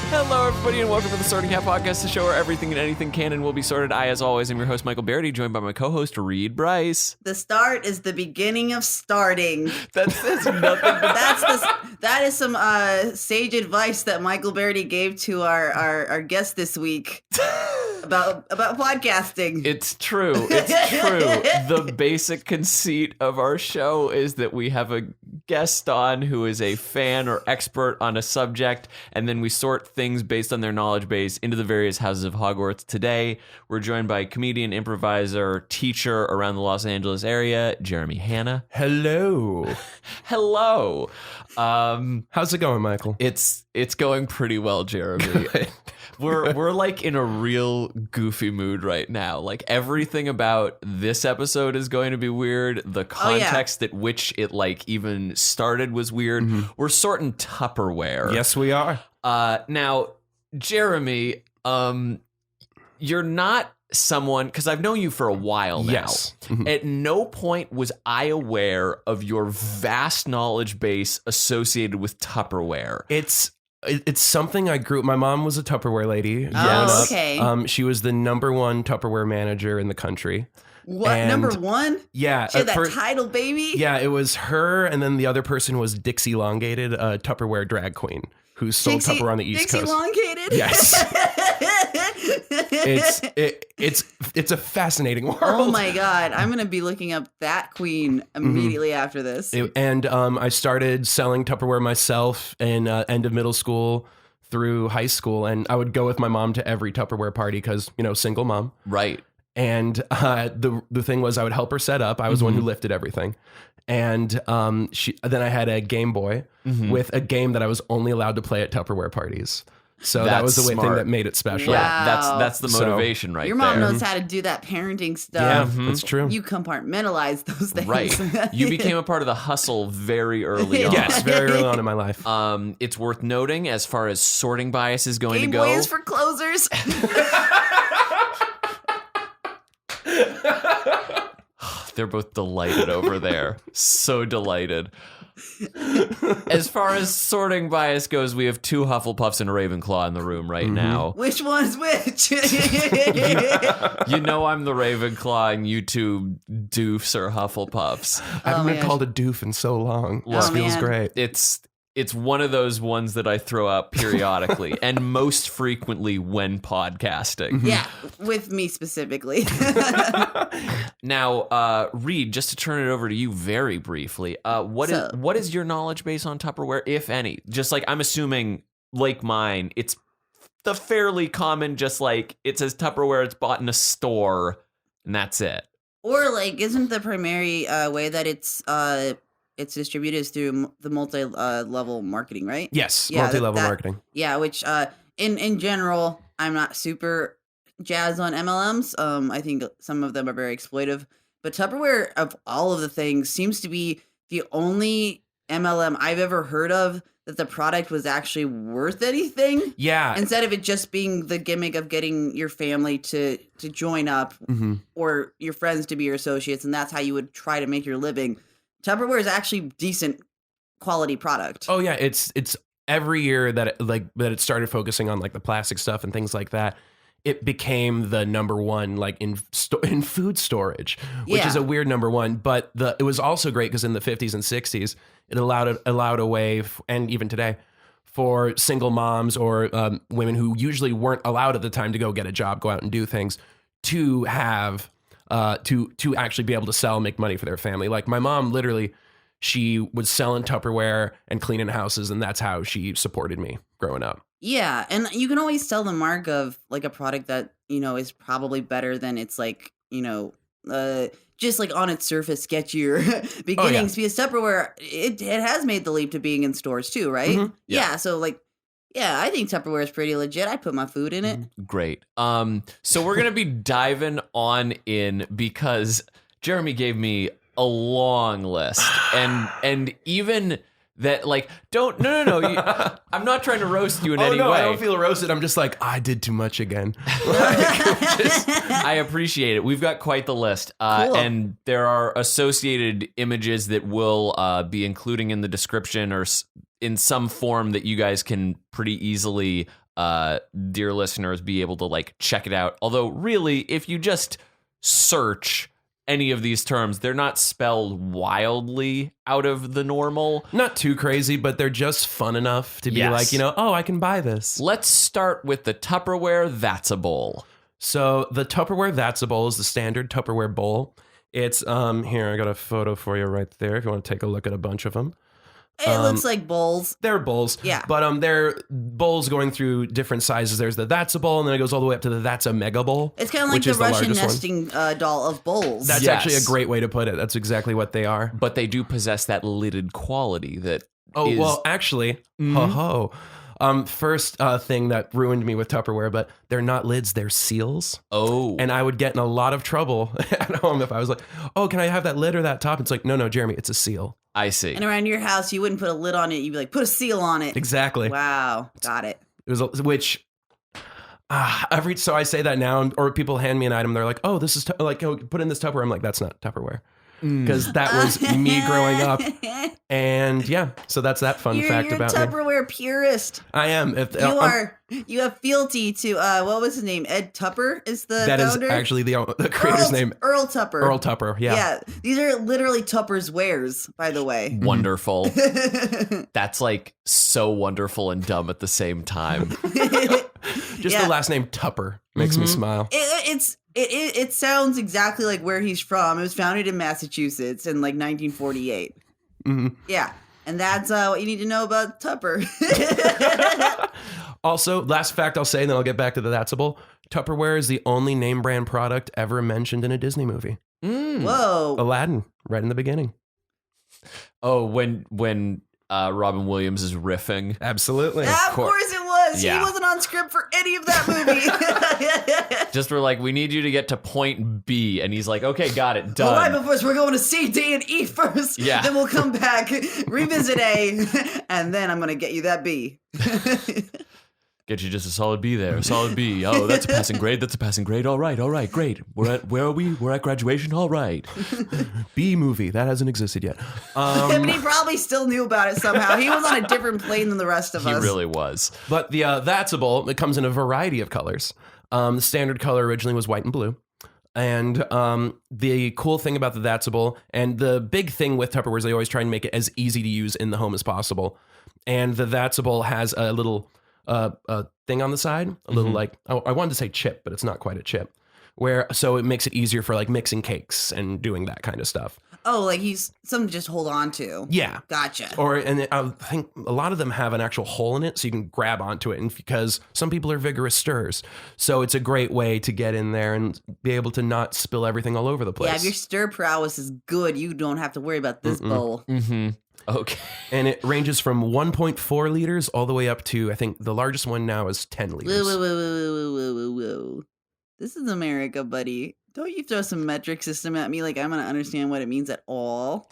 Hello, everybody, and welcome to the Sorting Hat Podcast, the show where everything and anything can and will be sorted. I, as always, am your host, Michael Barryte, joined by my co-host, Brice. The start is the beginning of starting. That's nothing. That is some sage advice that Michael Barryte gave to our guest this week about podcasting. It's true. The basic conceit of our show is that we have a guest on who is a fan or expert on a subject, and then we sort things based on their knowledge base into the various houses of Hogwarts. Today, we're joined by comedian, improviser, teacher around the Los Angeles area, Jeremy Hanna. Hello. Hello. How's it going, Michael? It's going pretty well, Jeremy. We're like in a real goofy mood right now. Like everything about this episode is going to be weird. The context at which it like even started was weird. Mm-hmm. We're sorting Tupperware. Yes, we are. Now, Jeremy, you're not someone, because I've known you for a while now. Yes. Mm-hmm. At no point was I aware of your vast knowledge base associated with Tupperware. It's something I grew. My mom was a Tupperware lady. Oh, okay. She was the #1 Tupperware manager in the country. What, and #1? Yeah. She had that title, baby? Yeah, it was her, and then the other person was Dixie Elongated, a Tupperware drag queen who sold Tupperware on the East Coast. Dixie Elongated? Yes. It's a fascinating world. Oh my God. I'm going to be looking up that queen immediately after this. I started selling Tupperware myself in end of middle school through high school, and I would go with my mom to every Tupperware party because, single mom. Right. And the thing was I would help her set up. I was the one who lifted everything. And then I had a Game Boy with a game that I was only allowed to play at Tupperware parties. So that was the thing that made it special. Wow. Yeah, that's the motivation right there. Your mom knows how to do that parenting stuff. Yeah, that's true. You compartmentalize those things. Right. You became a part of the hustle very early on. Yes, very early on in my life. It's worth noting as far as sorting bias is going Game to go. Boy is for closers. They're both delighted over there. So delighted. As far as sorting bias goes, we have 2 Hufflepuffs and a Ravenclaw in the room right now. Which one's which? You know I'm the Ravenclaw and you 2 doofs are Hufflepuffs. I haven't been called a doof in so long. This feels great. It's one of those ones that I throw out periodically and most frequently when podcasting. Yeah, with me specifically. Now, Reed, just to turn it over to you very briefly, what is your knowledge base on Tupperware, if any? Just like I'm assuming, like mine, it's the fairly common, just like it says Tupperware, it's bought in a store, and that's it. Or like, isn't the primary way that it's distributed is through the multi-level marketing, right? Yes, multi-level marketing. Yeah, which in general, I'm not super jazzed on MLMs. I think some of them are very exploitive. But Tupperware, of all of the things, seems to be the only MLM I've ever heard of that the product was actually worth anything. Yeah. Instead of it just being the gimmick of getting your family to join up or your friends to be your associates, and that's how you would try to make your living. Tupperware is actually decent quality product. Oh yeah, it's every year that it started focusing on like the plastic stuff and things like that. It became the #1 like in food storage, which is a weird #1. But it was also great because in the 50s and 60s, it allowed a way, and even today, for single moms or women who usually weren't allowed at the time to go get a job, go out and do things, to have. To actually be able to sell, make money for their family. Like my mom, literally, she was selling Tupperware and cleaning houses, and that's how she supported me growing up. Yeah, and you can always tell the mark of like a product that is probably better than it's like just like on its surface sketchier beginnings. Because Tupperware it has made the leap to being in stores too, right? Mm-hmm. Yeah, so like. Yeah, I think Tupperware is pretty legit. I put my food in it. Great. So we're going to be diving on in because Jeremy gave me a long list. And even that, like, no. I'm not trying to roast you in any way. I don't feel roasted. I'm just like, I did too much again. I appreciate it. We've got quite the list. Cool. And there are associated images that we'll be including in the description or in some form that you guys can pretty easily dear listeners, be able to like check it out. Although really, if you just search any of these terms, they're not spelled wildly out of the normal. Not too crazy, but they're just fun enough to be like, oh, I can buy this. Let's start with the Tupperware Thatsa bowl. So the Tupperware Thatsa bowl is the standard Tupperware bowl. It's here, I got a photo for you right there if you want to take a look at a bunch of them. It looks like bowls. They're bowls. Yeah. But they're bowls going through different sizes. There's the Thatsa bowl, and then it goes all the way up to the Thatsa Mega Bowl. It's kind of like the Russian nesting doll of bowls. That's actually a great way to put it. That's exactly what they are. But they do possess that lidded quality that well, actually, first thing that ruined me with Tupperware, but they're not lids, they're seals. Oh. And I would get in a lot of trouble at home if I was like, oh, can I have that lid or that top? It's like, no, Jeremy, it's a seal. I see. And around your house, you wouldn't put a lid on it. You'd be like, put a seal on it. Exactly. Wow. Got it. It was, so I say that now, or people hand me an item, they're like, oh, this is put in this Tupperware. I'm like, that's not Tupperware. Because that was me growing up. And yeah, so that's that fun fact about me. You're a Tupperware purist. I am. You have fealty to, what was his name? Ed Tupper is the That founder? Is actually the creator's name. Earl Tupper. Earl Tupper, yeah. Yeah, these are literally Tupper's wares, by the way. Wonderful. That's like so wonderful and dumb at the same time. Just the last name Tupper makes me smile. It sounds exactly like where he's from. It was founded in Massachusetts in like 1948. Yeah, and that's what you need to know about Tupper. Also, last fact I'll say, and then I'll get back to the Thatsa bowl. Tupperware is the only name brand product ever mentioned in a Disney movie. Whoa. Aladdin, right in the beginning. Oh, when Robin Williams is riffing. Absolutely. Yeah, of course it was. Yeah. He wasn't on script for any of that movie. Just we're like, we need you to get to point B. And he's like, okay, got it, done. All right, but first we're going to C, D, and E first. Yeah. Then we'll come back, revisit A, and then I'm going to get you that B. Get you just a solid B there, a solid B. Oh, that's a passing grade. That's a passing grade. All right, great. Where are we? We're at graduation. All right. B movie that hasn't existed yet. But he probably still knew about it somehow. He was on a different plane than the rest of us. He really was. But the Thatsa bowl, it comes in a variety of colors. The standard color originally was white and blue. And the cool thing about the Thatsa bowl, and the big thing with Tupperware is they always try and make it as easy to use in the home as possible. And the Thatsa bowl has a little thing on the side, a little I wanted to say chip, but it's not quite a chip. So it makes it easier for like mixing cakes and doing that kind of stuff. Oh, like he's something to just hold on to. Yeah. Gotcha. And I think a lot of them have an actual hole in it so you can grab onto it, and because some people are vigorous stirrers. So it's a great way to get in there and be able to not spill everything all over the place. Yeah, if your stir prowess is good, you don't have to worry about this bowl. Mm-hmm. Okay. And it ranges from 1.4 liters all the way up to, I think the largest one now is 10 liters. Whoa. This is America, buddy. Don't you throw some metric system at me like I'm going to understand what it means at all.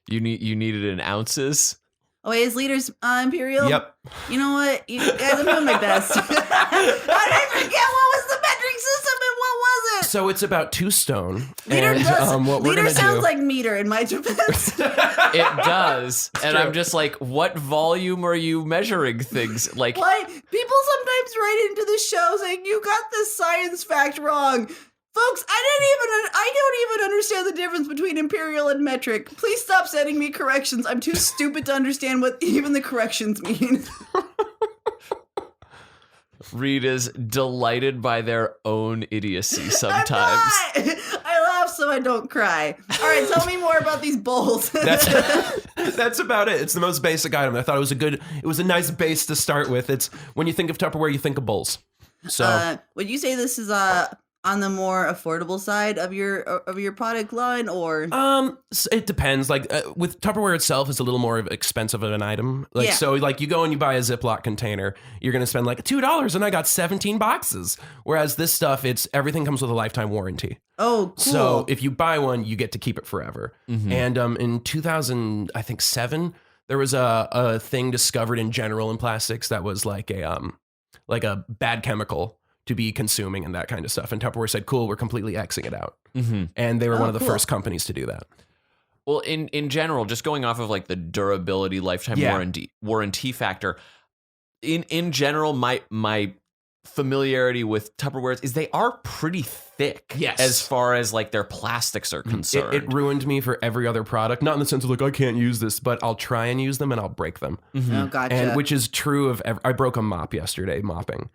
You needed it in ounces? Oh, wait, is liters imperial? Yep. You know what? You guys, I'm doing my best. How did I forget what was the metric system and what was it? So it's about 2 stone. Liter sounds do, like meter in my defense. It does. And true. I'm just like, what volume are you measuring things? Like, What? People sometimes write into the show saying, you got this science fact wrong. Folks, I don't even understand the difference between imperial and metric. Please stop sending me corrections. I'm too stupid to understand what even the corrections mean. Reed is delighted by their own idiocy sometimes. I laugh so I don't cry. All right, tell me more about these bowls. That's about it. It's the most basic item. I thought it was a nice base to start with. It's when you think of Tupperware, you think of bowls. So would you say this is on the more affordable side of your product line, or it depends. Like with Tupperware itself, is a little more expensive of an item. Like yeah. So, like you go and you buy a Ziploc container, you're going to spend like $2, and I got 17 boxes. Whereas this stuff, everything comes with a lifetime warranty. Oh, cool. So if you buy one, you get to keep it forever. Mm-hmm. And in 2007, there was a thing discovered in general in plastics that was like a bad chemical to be consuming and that kind of stuff. And Tupperware said, cool, we're completely Xing it out. Mm-hmm. And they were one of the first companies to do that. Well, in general, just going off of like the durability, lifetime warranty factor, in general, my familiarity with Tupperwares is they are pretty thick. Yes. As far as like their plastics are concerned. It ruined me for every other product. Not in the sense of like, I can't use this, but I'll try and use them and I'll break them. Oh, gotcha. And which is true of I broke a mop yesterday mopping.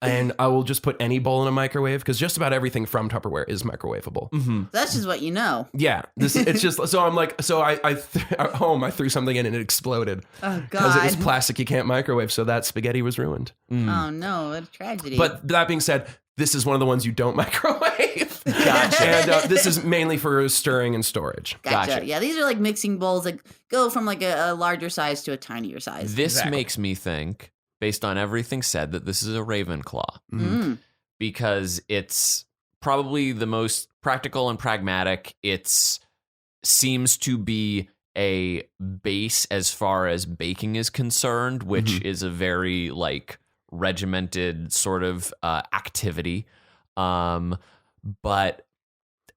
And I will just put any bowl in a microwave because just about everything from Tupperware is microwavable. That's just what you know. Yeah, it's just so I'm like at home I threw something in and it exploded. Oh Because it was God. plastic you can't microwave, so that spaghetti was ruined. Oh no, what a tragedy. But that being said, this is one of the ones you don't microwave. Gotcha. And this is mainly for stirring and storage. Gotcha. Yeah, these are like mixing bowls that go from like a larger size to a tinier size. This Exactly. makes me think, based on everything said, that this is a Ravenclaw. Because it's probably the most practical and pragmatic. It seems to be a base as far as baking is concerned, which is a very like regimented sort of activity. But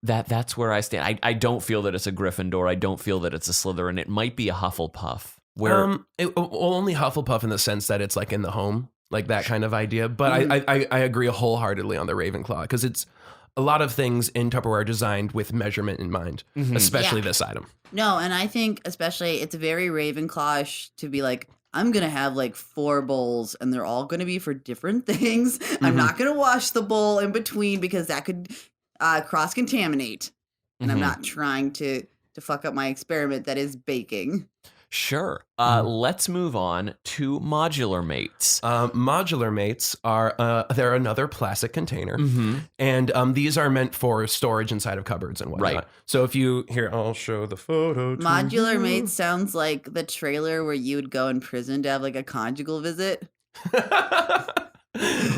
that's where I stand. I don't feel that it's a Gryffindor. I don't feel that it's a Slytherin. It might be a Hufflepuff. Where only Hufflepuff in the sense that it's like in the home, like that kind of idea. But I agree wholeheartedly on the Ravenclaw because it's a lot of things in Tupperware are designed with measurement in mind, especially this item. No, and I think especially it's very Ravenclawish to be like, I'm going to have like 4 bowls and they're all going to be for different things. I'm not going to wash the bowl in between because that could cross-contaminate. And I'm not trying to fuck up my experiment that is baking. Sure. Let's move on to modular mates. Modular mates are they're another plastic container, and these are meant for storage inside of cupboards and whatnot. Right. So if you here, I'll show the photo. To Modular you. Mates sounds like the trailer where you would go in prison to have like a conjugal visit.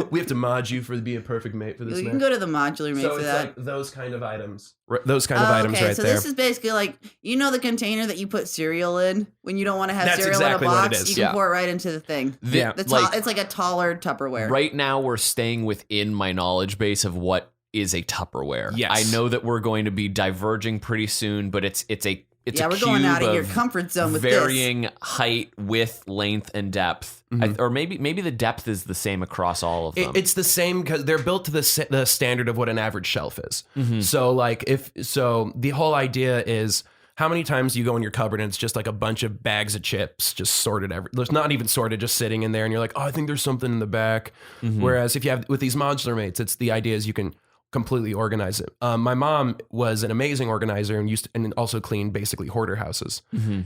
We have to mod you for to be a perfect mate for this. You man. can go to the Modular Mate So for it's that. like those kind of items. Those kind of items okay, right so there. this is basically like, you know, the container that you put cereal in when you don't want to have That's cereal exactly in a what it box. is. You can Yeah. pour it right into the thing. Yeah. It's like a taller Tupperware. Right now, we're staying within my knowledge base of what is a Tupperware. Yes. I know that we're going to be diverging pretty soon, but it's a We're going out of cube your comfort zone with varying height, width, length, and depth. Or maybe the depth is the same across all of them. It's the same because they're built to the standard of what an average shelf is. So like the whole idea is how many times you go in your cupboard and it's just like a bunch of bags of chips just sorted there's not even sorted, just sitting in there, and you're like, oh, I think there's something in the back. Whereas if you have with these modular mates, it's the idea is you can completely organize it. My mom was an amazing organizer and also cleaned basically hoarder houses.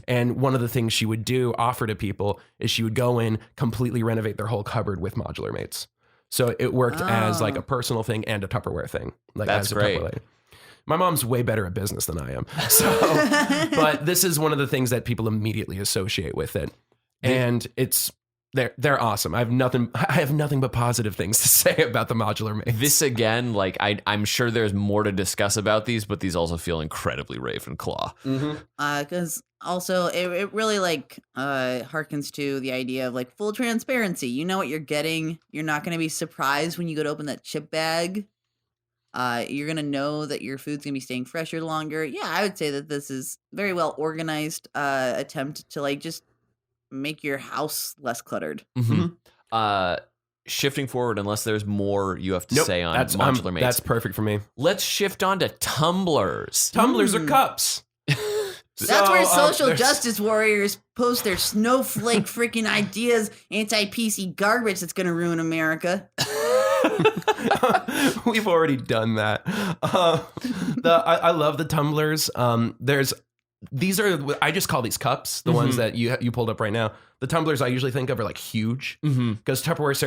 And one of the things she would offer to people is she would go in, completely renovate their whole cupboard with modular mates. So it worked as like a personal thing and a Tupperware thing. Like That's as a great. Tupperware. My mom's way better at business than I am. So, but this is one of the things that people immediately associate with it. And they're awesome. I have nothing but positive things to say about the modular mates. This again, like I'm sure there's more to discuss about these, but these also feel incredibly Ravenclaw. Because also it really like harkens to the idea of like full transparency. You know what you're getting. You're not going to be surprised when you go to open that chip bag. You're going to know that your food's going to be staying fresher longer. Yeah, I would say that this is very well organized attempt to like just make your house less cluttered. Shifting forward, unless there's more you have to Nope, say on that's modular mates. That's perfect for me. Let's shift on to tumblers. Tumblers are cups. That's where social there's- justice warriors post their snowflake freaking ideas, anti-PC garbage that's going to ruin America. We've already done that. I love the tumblers. These are, I just call these cups, the ones that you pulled up right now. The tumblers I usually think of are like huge because Tupperware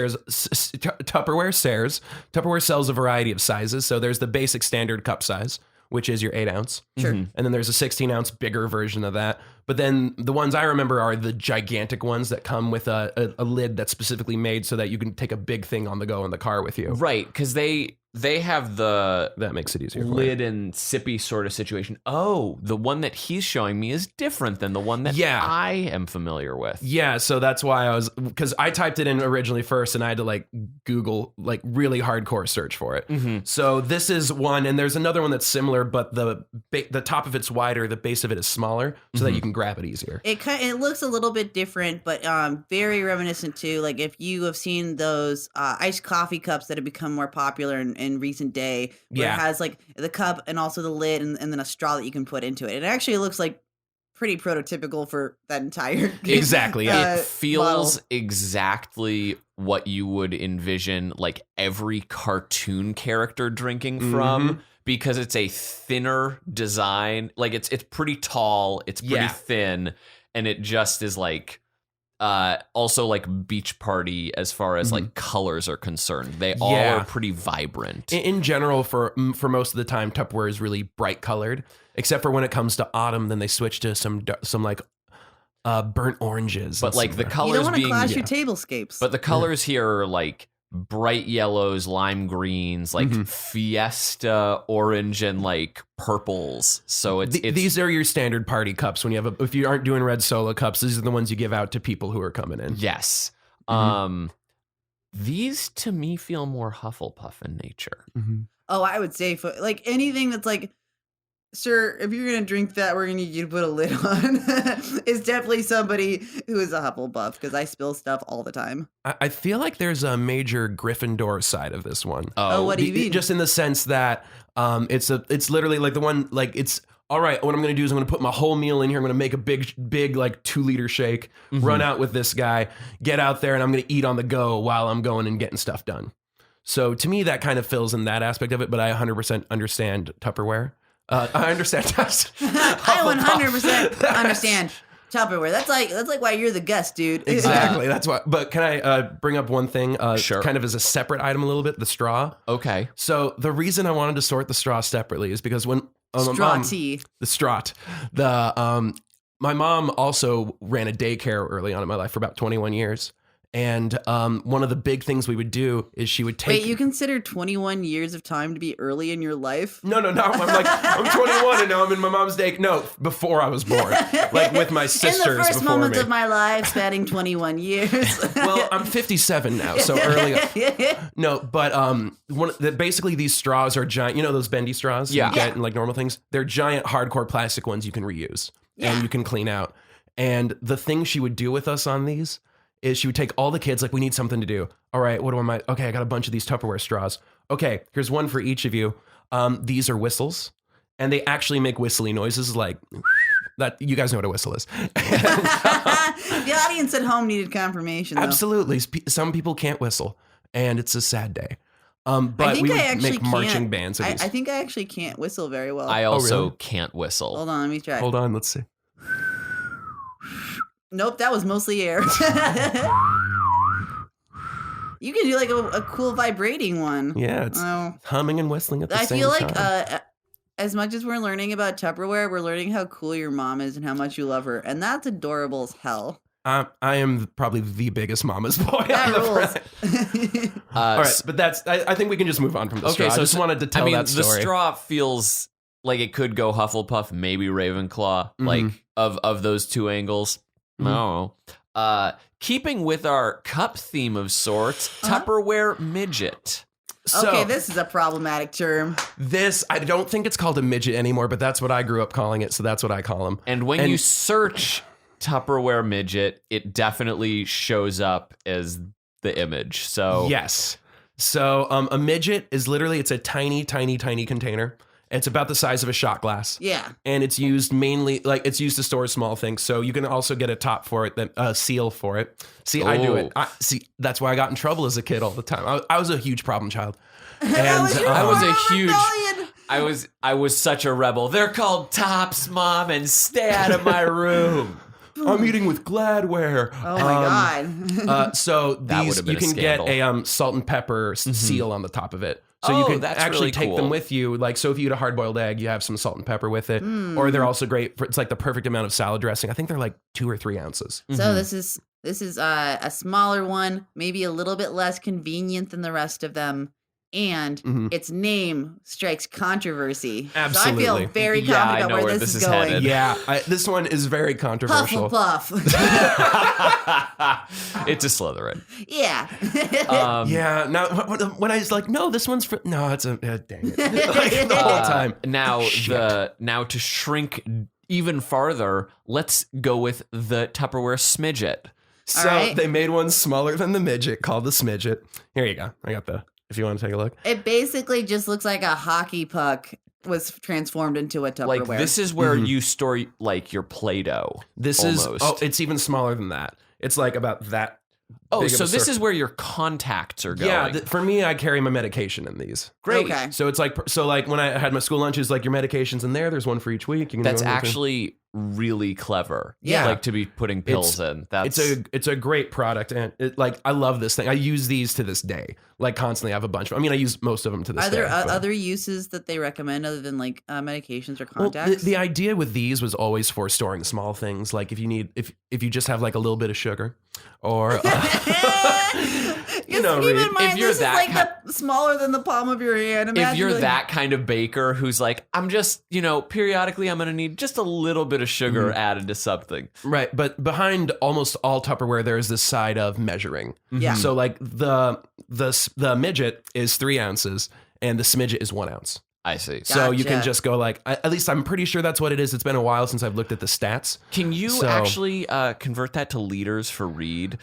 sells a variety of sizes. So there's the basic standard cup size, which is your 8 ounce. Sure. And then there's a 16 ounce bigger version of that. But then the ones I remember are the gigantic ones that come with a lid that's specifically made so that you can take a big thing on the go in the car with you. Right, because they they have the That makes it easier. lid and sippy sort of situation. Oh, the one that he's showing me is different than the one that I am familiar with. Yeah, so that's why because I typed it in originally first and I had to like Google like really hardcore search for it. Mm-hmm. So this is one, and there's another one that's similar, but the top of it's wider, the base of it is smaller, so that you can grab it easier. It looks a little bit different, but very reminiscent to like if you have seen those iced coffee cups that have become more popular in recent day, where it has like the cup and also the lid and then a straw that you can put into it. It actually looks like pretty prototypical for that entire exactly. It feels model. Exactly what you would envision like every cartoon character drinking from, because it's a thinner design. Like it's pretty tall, it's pretty thin, and it just is like also like beach party as far as like colors are concerned. They all are pretty vibrant. In general, for most of the time, Tupperware is really bright colored, except for when it comes to autumn, then they switch to some like burnt oranges. But like the colors, you don't want to clash your tablescapes. But the colors here are like bright yellows, lime greens, like fiesta orange, and like purples. So it's these are your standard party cups. When you have if you aren't doing red solo cups, these are the ones you give out to people who are coming in. Yes. These to me feel more Hufflepuff in nature. Oh, I would say for like anything that's like, sir, if you're gonna drink that, we're gonna need you to put a lid on. It's definitely somebody who is a Hufflepuff, because I spill stuff all the time. I feel like there's a major Gryffindor side of this one. Oh, what do you mean? Just in the sense that it's literally like the one, like it's all right. What I'm going to do is I'm going to put my whole meal in here. I'm going to make a big like 2-liter shake, run out with this guy, get out there, and I'm going to eat on the go while I'm going and getting stuff done. So to me, that kind of fills in that aspect of it. But I 100% understand Tupperware. I understand. I 100% understand Tupperware. That's like why you're the guest, dude. Exactly. That's why. But can I bring up one thing? Sure. Kind of as a separate item, a little bit. The straw. Okay. So the reason I wanted to sort the straw separately is because when my mom also ran a daycare early on in my life for about 21 years. And one of the big things we would do is she would take. Wait, you consider 21 years of time to be early in your life? No. I'm 21 and now I'm in my mom's day. No, before I was born, like with my sisters. In the first before moment me. of my life, spanning 21 years. Well, I'm 57 now, so early. No, but basically these straws are giant. You know those bendy straws you get in like normal things? They're giant, hardcore plastic ones you can reuse and you can clean out. And the thing she would do with us on these is she would take all the kids, like, we need something to do. All right, okay, I got a bunch of these Tupperware straws. Okay, here's one for each of you. These are whistles, and they actually make whistly noises like that. You guys know what a whistle is. The audience at home needed confirmation, though. Absolutely. Some people can't whistle, and it's a sad day. But we would make marching bands of these. I think I actually can't whistle very well. I also really? can't whistle. Hold on, let me try. Hold on, let's see. Nope, that was mostly air. You can do like a cool vibrating one. Yeah, it's humming and whistling at the same time. I feel like as much as we're learning about Tupperware, we're learning how cool your mom is and how much you love her. And that's adorable as hell. I am probably the biggest mama's boy. That rules. All right, but I think we can just move on from the straw. So I just wanted to tell that story. The straw feels like it could go Hufflepuff, maybe Ravenclaw, like of those two angles. No. Keeping with our cup theme of sorts, Tupperware midget. So, okay, this is a problematic term. I don't think it's called a midget anymore, but that's what I grew up calling it, so that's what I call them. And when you search Tupperware midget, it definitely shows up as the image. So yes. So a midget is literally, it's a tiny, tiny, tiny container. It's about the size of a shot glass. Yeah. And it's used mainly, like, it's used to store small things. So you can also get a top for it, a seal for it. See, I do it. That's why I got in trouble as a kid all the time. I was a huge problem child. And I was such a rebel. They're called tops, Mom, and stay out of my room. I'm eating with Gladware. Oh my God. So these, you can get a salt and pepper seal on the top of it. So you can actually really take cool. them with you. Like, so if you eat a hard-boiled egg, you have some salt and pepper with it. Or they're also great for, it's like the perfect amount of salad dressing. I think they're like 2 or 3 ounces. So this is a smaller one, maybe a little bit less convenient than the rest of them. and its name strikes controversy. Absolutely. So I feel very Yeah, I confident know where this is going. headed. Yeah, this one is very controversial. Hufflepuff. It's a Slytherin. Yeah. Yeah. Now, when I was like, no, this one's for no, it's a dang it, like, the whole time. Now Shit. now to shrink even farther, let's go with the Tupperware Smidget. So right. they made one smaller than the midget called the Smidget. Here you go. I got the. If you want to take a look. It basically just looks like a hockey puck was transformed into a Tupperware. Like this is where you store like your Play-Doh. This almost. is. Oh, it's even smaller than that. It's like about that. Oh, big of so a this circle. is where your contacts are going. Yeah, for me, I carry my medication in these. Great. Okay. So it's like when I had my school lunches, like your medications in there. There's one for each week. You can That's go into- actually really clever. Yeah. Like to be putting pills in. That's it's a great product, and like I love this thing. I use these to this day, like constantly. I have a bunch. I use most of them to this Are day. there but- other uses that they recommend other than like medications or Well, contacts? the idea with these was always for storing small things, like if you just have like a little bit of sugar, or Just know, keep Reed, in mind, if you're this is that like the smaller than the palm of your hand. if Imagine you're like, that kind of baker who's like, I'm just, periodically I'm going to need just a little bit of sugar added to something. right. But behind almost all Tupperware, there is this side of measuring. Yeah. So like the midget is 3 ounces, and the smidget is 1 ounce. I see. So you can Gotcha. just go like, at least I'm pretty sure that's what it is. It's been a while since I've looked at the stats. Can you So- actually convert that to liters for Reed?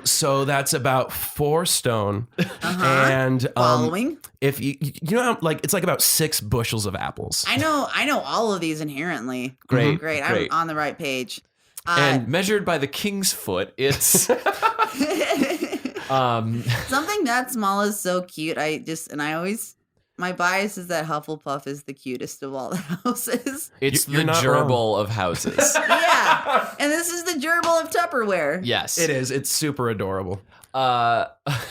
So that's about 4 stone, and following. if you know how, like it's like about 6 bushels of apples. I know all of these inherently. Great, Great. great. I'm on the right page. And measured by the king's foot, it's Something that small is so cute. My bias is that Hufflepuff is the cutest of all the houses. it's You're the not gerbil of houses. Yeah. And this is the gerbil of Tupperware. Yes. It is. It's super adorable.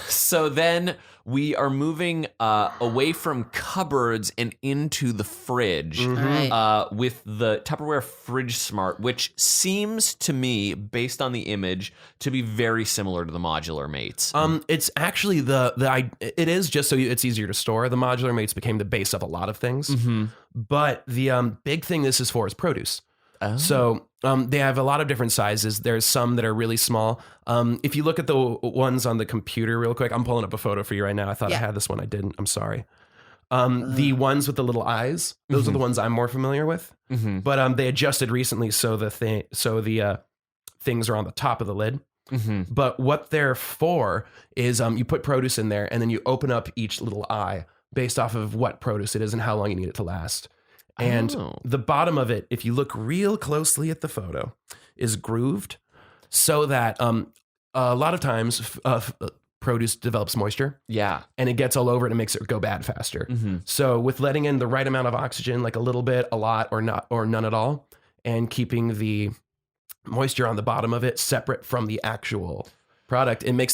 So then we are moving away from cupboards and into the fridge All right. with the Tupperware Fridge Smart, which seems to me, based on the image, to be very similar to the Modular Mates. It's actually it is just so it's easier to store. The modular mates became the base of a lot of things, but the big thing this is for is produce. Oh. So they have a lot of different sizes. There's some that are really small. If you look at the ones on the computer real quick, I'm pulling up a photo for you right now. I thought I Yeah. had this one. I didn't. I'm sorry. The ones with the little eyes, those are the ones I'm more familiar with. But they adjusted recently so the things are on the top of the lid. But what they're for is you put produce in there and then you open up each little eye based off of what produce it is and how long you need it to last. And Oh. the bottom of it, if you look real closely at the photo, is grooved so that a lot of times produce develops moisture Yeah. and it gets all over it and makes it go bad faster. So with letting in the right amount of oxygen, like a little bit, a lot, or not, or none at all, and keeping the moisture on the bottom of it separate from the actual product, it makes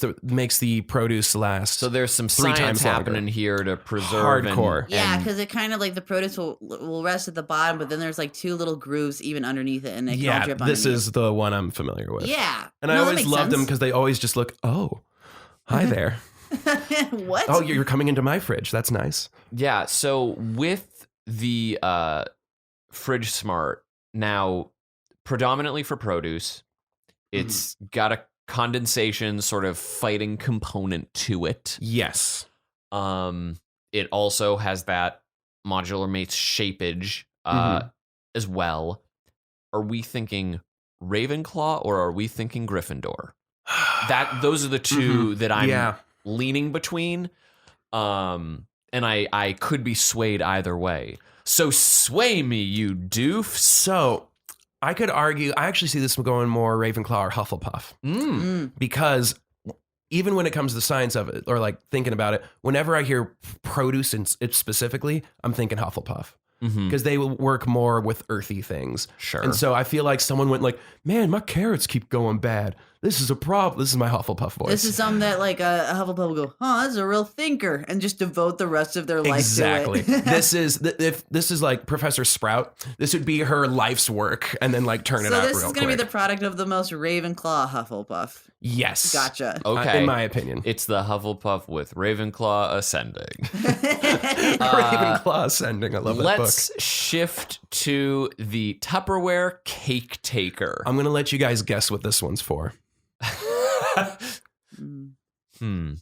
the produce last. So there's some 3 science times longer. happening here to preserve Hardcore. Yeah, and because it kind of like the produce will rest at the bottom, but then there's like 2 little grooves even underneath it, and it can all drip this underneath. is the one I'm familiar with. Yeah. And I No, that always makes loved them sense. because they always just look, oh, hi there. What? Oh, you're coming into my fridge. That's nice. Yeah, so with the Fridge Smart, now predominantly for produce, it's got a condensation sort of fighting component to it. Yes. It also has that Modular Mates shapeage as well. Are we thinking Ravenclaw or are we thinking Gryffindor? Those are the two that I'm leaning between. And I could be swayed either way. So sway me, you doof. So I could argue, I actually see this going more Ravenclaw or Hufflepuff because even when it comes to the science of it or like thinking about it, whenever I hear produce specifically, I'm thinking Hufflepuff because they will work more with earthy things. Sure. And so I feel like someone went like, man, my carrots keep going bad. This is a problem. This is my Hufflepuff voice. This is something that like a Hufflepuff will go, oh, this is a real thinker, and just devote the rest of their life exactly. to it. If this is like Professor Sprout, this would be her life's work, and then like turn it out real quick. So this is going to be the product of the most Ravenclaw Hufflepuff. Yes. Gotcha. Okay. In my opinion. It's the Hufflepuff with Ravenclaw ascending. Ravenclaw ascending. I love that book. Let's shift to the Tupperware Cake Taker. I'm going to let you guys guess what this one's for.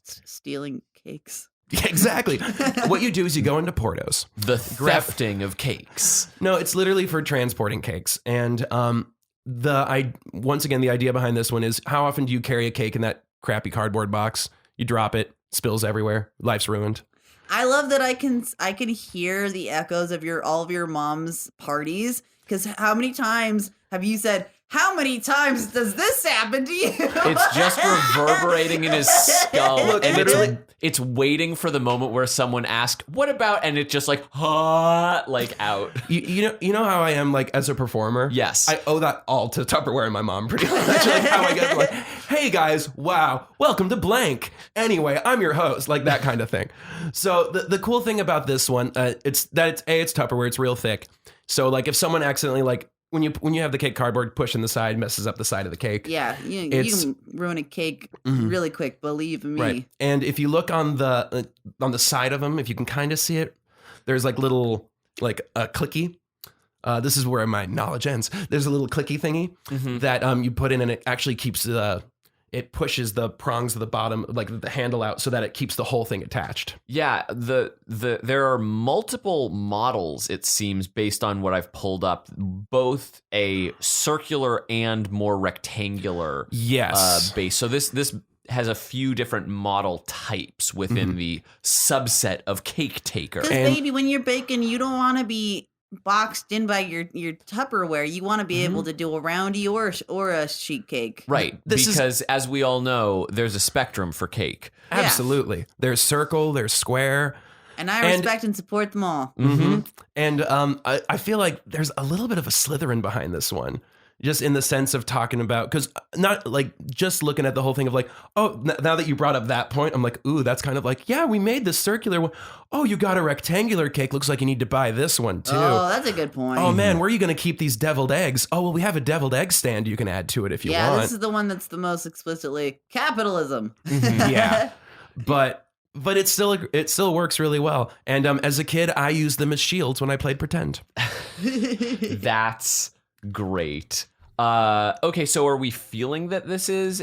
Stealing cakes. Yeah, exactly. What you do is you go into Portos. The thefting of cakes. No, it's literally for transporting cakes. And once again, the idea behind this one is how often do you carry a cake in that crappy cardboard box? You drop it, spills everywhere, life's ruined. I love that I can hear the echoes of all of your mom's parties, because how many times have you said, how many times does this happen to you? It's just reverberating in his skull. Look, and it's waiting for the moment where someone asks, what about? And it's just like, like out. You know how I am like as a performer? Yes. I owe that all to Tupperware and my mom pretty much. Like how I get like, hey guys, wow, welcome to blank. Anyway, I'm your host, like that kind of thing. So the cool thing about this one, it's Tupperware, it's real thick. So like if someone accidentally like, when you have the cake cardboard pushing the side, messes up the side of the cake. Yeah, you can ruin a cake really quick, believe me. Right. And if you look on the side of them, if you can kind of see it, there's like little like a clicky. This is where my knowledge ends. There's a little clicky thingy that you put in, and it actually keeps it pushes the prongs of the bottom, like the handle out, so that it keeps the whole thing attached. Yeah, there are multiple models, it seems, based on what I've pulled up, both a circular and more rectangular base. So this has a few different model types within the subset of Cake Taker. Because baby, when you're baking, you don't want to be boxed in by your Tupperware. You want to be able to do a roundy or a sheet cake. Right, because as we all know, there's a spectrum for cake. Yeah. Absolutely. There's circle, there's square. And I respect and support them all. And I feel like there's a little bit of a Slytherin behind this one. Just in the sense of talking about, because not like just looking at the whole thing of like, oh, now that you brought up that point, I'm like, ooh, that's kind of like, yeah, we made this circular one. Oh, you got a rectangular cake. Looks like you need to buy this one too. Oh, that's a good point. Oh man, where are you going to keep these deviled eggs? Oh, well, we have a deviled egg stand you can add to it if you want. Yeah, this is the one that's the most explicitly capitalism. Yeah, but it still works really well. And as a kid, I used them as shields when I played pretend. That's great. Okay, so are we feeling that this is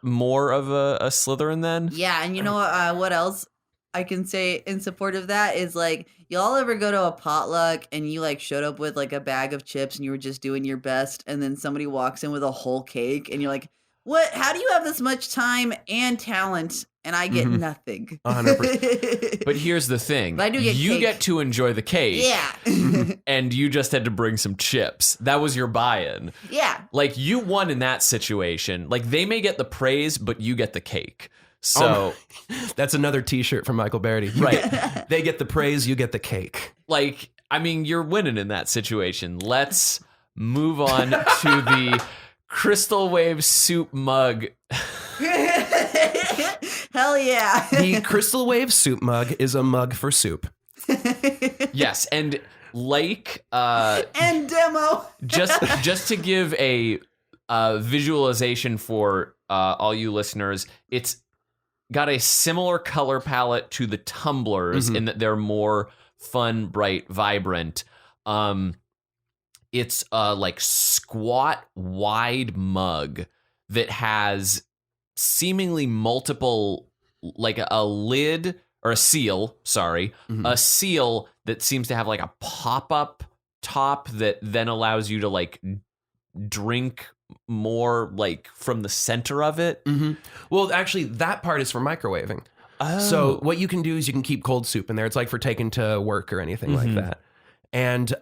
more of a Slytherin then? Yeah, and you know what else I can say in support of that is like, y'all ever go to a potluck and you like showed up with like a bag of chips and you were just doing your best, and then somebody walks in with a whole cake and you're like, what? How do you have this much time and talent and I get nothing? 100%. But here's the thing. But I do get you cake. get to enjoy the cake. Yeah. And you just had to bring some chips. That was your buy-in. Yeah. Like, you won in that situation. Like, they may get the praise, but you get the cake. So that's another T-shirt from Michael Barryte. Right. They get the praise, you get the cake. like, I mean, you're winning in that situation. Let's move on to the CrystalWave Soup Mug. Hell yeah. The CrystalWave Soup Mug is a mug for soup. Yes, and like and demo. just to give a visualization for all you listeners, it's got a similar color palette to the tumblers in that they're more fun, bright, vibrant. It's a like squat wide mug that has seemingly multiple, like a lid or a seal, a seal that seems to have like a pop-up top that then allows you to like drink more like from the center of it. Well, actually, that part is for microwaving. Oh. So what you can do is you can keep cold soup in there. It's like for taking to work or anything like that. And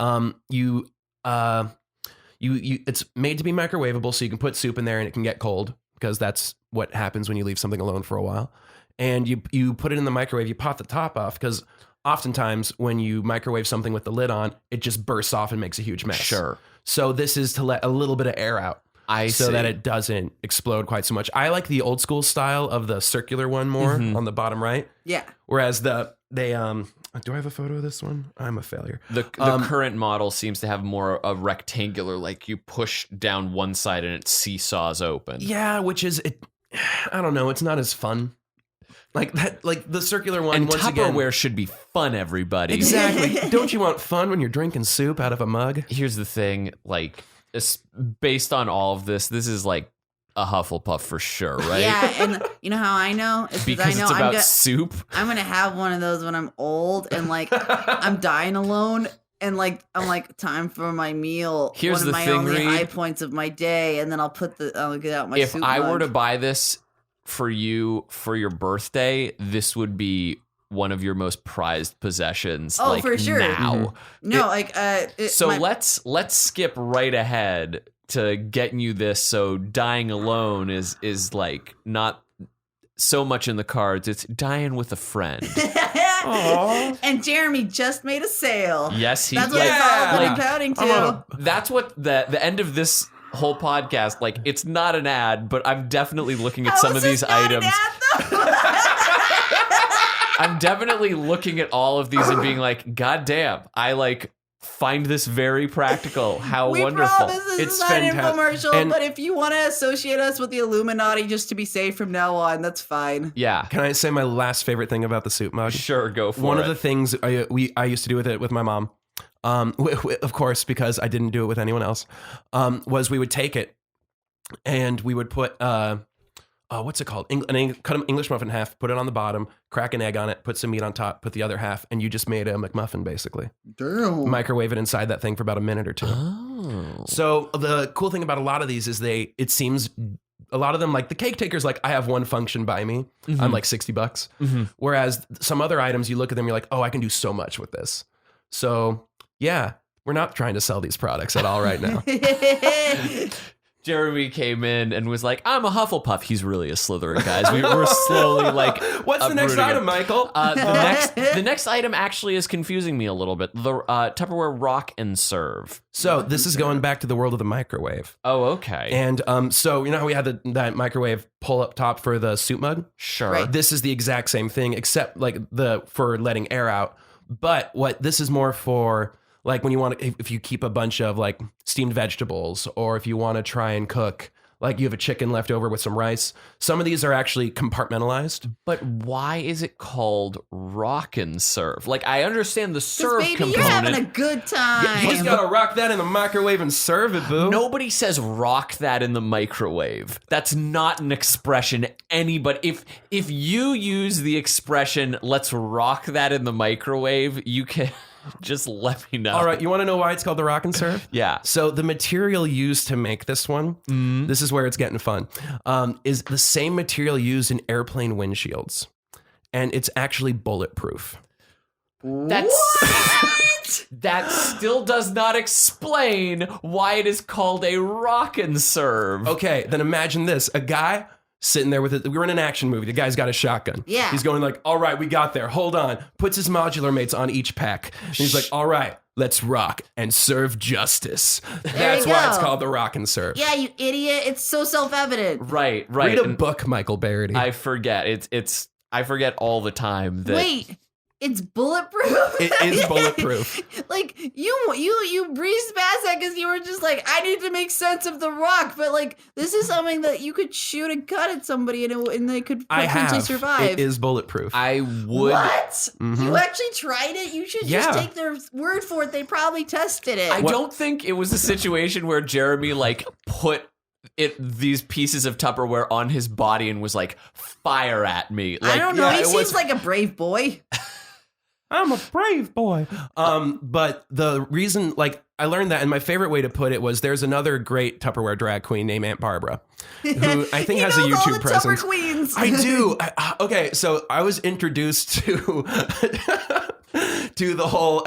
it's made to be microwavable, so you can put soup in there and it can get cold, because that's what happens when you leave something alone for a while. And you put it in the microwave, you pop the top off, because oftentimes when you microwave something with the lid on, it just bursts off and makes a huge mess. Sure. So this is to let a little bit of air out. so that it doesn't explode quite so much. I like the old school style of the circular one more on the bottom right. Yeah. Whereas do I have a photo of this one? I'm a failure. The current model seems to have more a rectangular, like you push down one side and it seesaws open. Yeah, which is I don't know. It's not as fun. Like that, like the circular one. And once Tupperware again, should be fun, everybody. Exactly. Don't you want fun when you're drinking soup out of a mug? Here's the thing, like, based on all of this is like a Hufflepuff for sure, right? Yeah, and you know how I know? It's because I know it's about soup. I'm gonna have one of those when I'm old and like I'm dying alone. And like I'm like, time for my meal. Here's one of the my thing, only Reed. high points of my day, and then I'll get out my If soup I mug. were to buy this for you for your birthday, this would be one of your most prized possessions. Oh, like, for sure. Now. No, So let's skip right ahead to getting you this. So dying alone is like not so much in the cards. It's dying with a friend. And Jeremy just made a sale. Yes, he. That's what it's all been pouting to. That's what the end of this whole podcast. Like, it's not an ad, but I'm definitely looking at some of these items. I'm definitely looking at all of these and being like, God damn, I like find this very practical. How we wonderful. promise this It's is not an fantastic. infomercial, And- but if you want to associate us with the Illuminati just to be safe from now on, that's fine. Yeah. Can I say my last favorite thing about the soup mug? Sure, go for it. One of the things I used to do with it with my mom, of course, because I didn't do it with anyone else, was we would take it and we would put what's it called? Cut an English muffin in half, put it on the bottom, crack an egg on it, put some meat on top, put the other half, and you just made a McMuffin basically. Damn. Microwave it inside that thing for about a minute or two. Oh. So the cool thing about a lot of these is it seems a lot of them, like the cake taker's like, I have one function by me. I'm like $60. Mm-hmm. Whereas some other items, you look at them, you're like, oh, I can do so much with this. So yeah, we're not trying to sell these products at all right now. Jeremy came in and was like, I'm a Hufflepuff. He's really a Slytherin, guys. We're slowly like, What's the next uprooting item, it. Michael? The next item actually is confusing me a little bit. The Tupperware Rock and Serve. So this is going back to the world of the microwave. Oh, okay. And so you know how we had that microwave pull up top for the soup mug? Sure. Right. This is the exact same thing, except like for letting air out. But what this is more for, like when you want to, if you keep a bunch of like steamed vegetables, or if you want to try and cook, like you have a chicken left over with some rice. Some of these are actually compartmentalized. But why is it called Rock and Serve? Like, I understand the serve Baby, component. you're having a good time. You just gotta rock that in the microwave and serve it, boo. Nobody says rock that in the microwave. That's not an expression anybody. If you use the expression "let's rock that in the microwave," you can just let me know. All right, you want to know why it's called the rock and serve? Yeah. So the material used to make this one, this is where it's getting fun, is the same material used in airplane windshields, and it's actually bulletproof. That still does not explain why it is called a rock and serve. Okay, then imagine this: a guy sitting there with it. We were in an action movie. The guy's got a shotgun. Yeah. He's going like, all right, we got there. Hold on. Puts his modular mates on each pack. And he's like, all right, let's rock and serve justice. That's you why it's go. called the rock and serve. Yeah, you idiot. It's so self-evident. Right. Read a And book, Michael Barryte. I forget. It's I forget all the time that Wait, it's bulletproof? It is bulletproof. Like, you breezed past that because you were just like, I need to make sense of the rock. But, like, this is something that you could shoot and cut at somebody and they could I potentially have. survive. It is bulletproof. I would. What? You actually tried it? You should Yeah. just take their word for it. They probably tested it. I don't think it was a situation where Jeremy like put these pieces of Tupperware on his body and was like, fire at me. Like, I don't know. yeah, He it seems was- like a brave boy. I'm a brave boy. But the reason, like, I learned that, and my favorite way to put it was there's another great Tupperware drag queen named Aunt Barbara, who I think He has a knows all YouTube the presence. Tupper queens. I do. Okay, so I was introduced to to the whole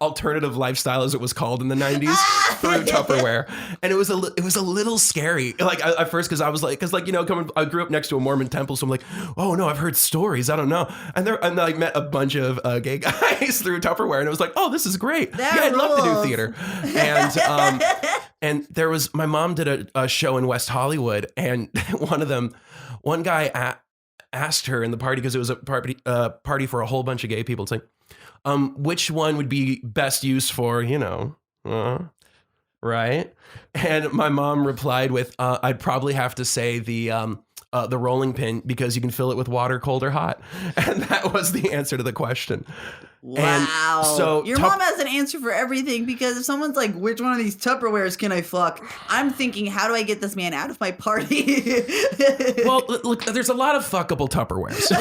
alternative lifestyle, as it was called in the 90s, through Tupperware. And it was a little scary. Like at first, because I was like, I grew up next to a Mormon temple, so I'm like, oh no, I've heard stories. I don't know. And I met a bunch of gay guys through Tupperware, and it was like, oh, this is great. I'd love to do theater. And there was, my mom did a show in West Hollywood, and one guy asked her in the party, because it was a party for a whole bunch of gay people. It's like, which one would be best used for, right? And my mom replied with, I'd probably have to say the rolling pin, because you can fill it with water, cold or hot. And that was the answer to the question. Wow. And so your mom has an answer for everything, because if someone's like, which one of these Tupperwares can I fuck? I'm thinking, how do I get this man out of my party? Well, look, there's a lot of fuckable Tupperwares.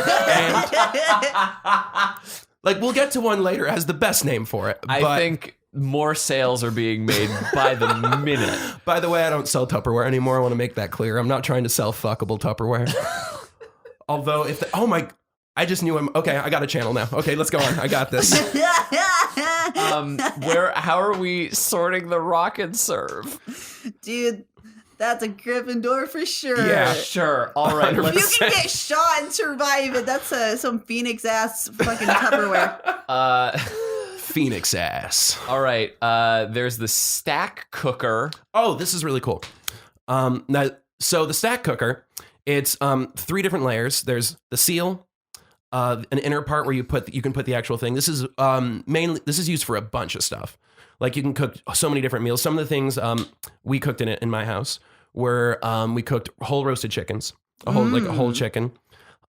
And, we'll get to one later as the best name for it. I think more sales are being made by the minute. By the way, I don't sell Tupperware anymore. I want to make that clear. I'm not trying to sell fuckable Tupperware. Although I just knew him. Okay, I got a channel now. Okay, let's go on. I got this. How are we sorting the rock and serve? Dude, that's a Gryffindor for sure. Yeah, sure. All right. If you can get shot and survive it, that's some Phoenix ass fucking Tupperware. Phoenix ass. All right. There's the stack cooker. Oh, this is really cool. So the stack cooker, it's 3 different layers. There's the seal, an inner part where you can put the actual thing. This is used for a bunch of stuff. Like, you can cook so many different meals. Some of the things we cooked in my house were we cooked whole roasted chickens, a whole chicken.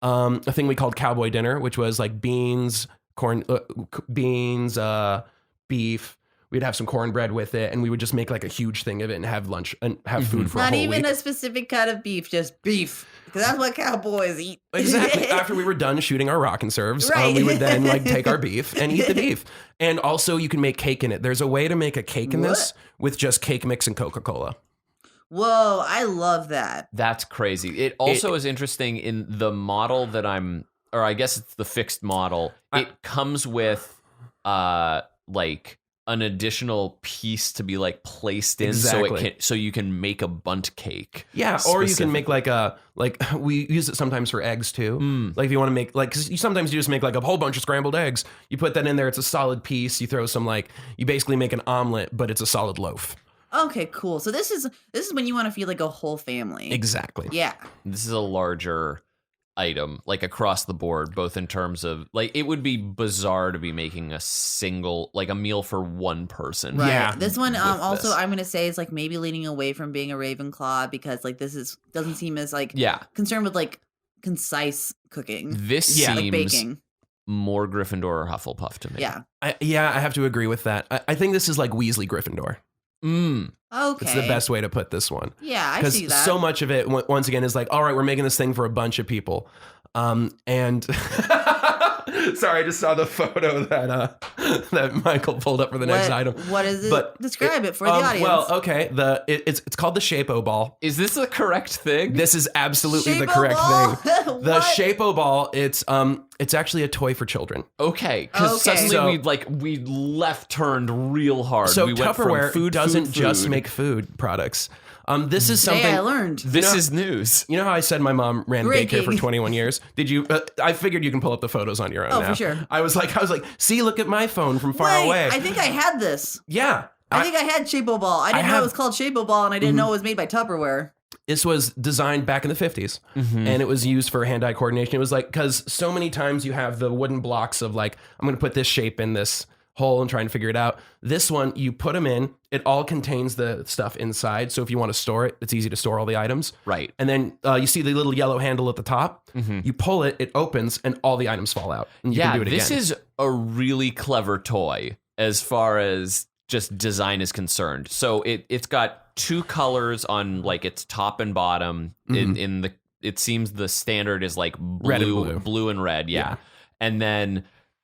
A thing we called cowboy dinner, which was like beans, beef. We'd have some cornbread with it, and we would just make like a huge thing of it and have lunch and have food for a whole week. Not even a specific kind of beef, just beef. Because that's what cowboys eat. Exactly. After we were done shooting our rock and serves, we would then take our beef and eat the beef. And also, you can make cake in it. There's a way to make a cake in this with just cake mix and Coca-Cola. Whoa, I love that. That's crazy. It also is interesting in the model that or I guess it's the fixed model. It comes with an additional piece to be placed in, so you can make a bundt cake. Yeah, or you can make we use it sometimes for eggs too. Like, if you want to make because sometimes you just make a whole bunch of scrambled eggs. You put that in there, it's a solid piece. You throw some you basically make an omelet, but it's a solid loaf. Okay, cool. So this is when you want to feed a whole family. Exactly. Yeah. This is a larger item, across the board, both in terms of it would be bizarre to be making a single a meal for one person. Right. Yeah. This one also I'm gonna say is maybe leaning away from being a Ravenclaw, because this doesn't seem as concerned with concise cooking. This seems baking. More Gryffindor or Hufflepuff to me. Yeah. I have to agree with that. I think this is Weasley Gryffindor. Okay. It's the best way to put this one. Yeah, I see that. Because so much of it, once again, is all right, we're making this thing for a bunch of people. And sorry, I just saw the photo that Michael pulled up for the next item. What is it? Describe it for the audience. Well, okay, it's called the Shape-O Ball. Is this the correct thing? This is absolutely the correct thing. The Shape-O Ball, it's actually a toy for children. Okay, because suddenly we left turned real hard. So we Tupperware food doesn't just make food products. This is something I learned. This is news. You know how I said my mom ran daycare for 21 years? Did you? I figured you can pull up the photos on your own. Oh, now. for sure. I was like, see, look at my phone from far away. I think I had this. Yeah. I think I had Shape-O Ball. I didn't know it was called Shape-O Ball, and I didn't know it was made by Tupperware. This was designed back in the 50s, and it was used for hand-eye coordination. It was because so many times you have the wooden blocks of I'm going to put this shape in this hole and trying to figure it out. This one, you put them in, it all contains the stuff inside. So if you want to store it, it's easy to store all the items. Right. And then you see the little yellow handle at the top. You pull it, it opens, and all the items fall out. And you can do it again. This is a really clever toy as far as just design is concerned. So it's got 2 colors on its top and bottom. It seems the standard is red and blue and red. Yeah. And then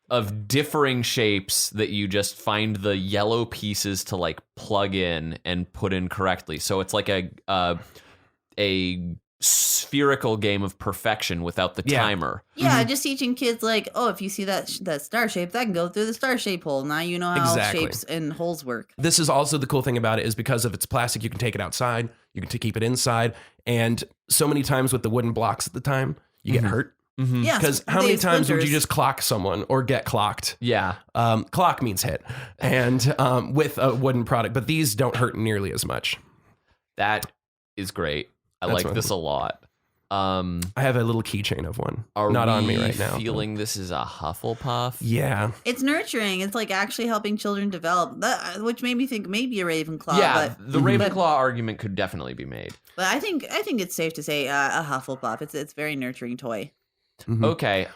of differing shapes that you just find the yellow pieces to plug in and put in correctly. So it's a spherical game of perfection without the timer. Yeah, just teaching kids like, oh, if you see that star shape, that can go through the star shape hole. Now you know how shapes and holes work. This is also the cool thing about it is because of its plastic, you can take it outside, you can keep it inside, and so many times with the wooden blocks at the time, you get hurt. Mm-hmm. Yeah, because how many times would you just clock someone or get clocked? Yeah. Clock means hit. And with a wooden product, but these don't hurt nearly as much. That is great. I like this a lot. I have a little keychain of one. Not on me right now. Feeling this is a Hufflepuff? Yeah. It's nurturing. It's like actually helping children develop, which made me think maybe a Ravenclaw. Yeah, the Ravenclaw argument could definitely be made. But I think it's safe to say a Hufflepuff. It's a very nurturing toy. Mm-hmm. Okay.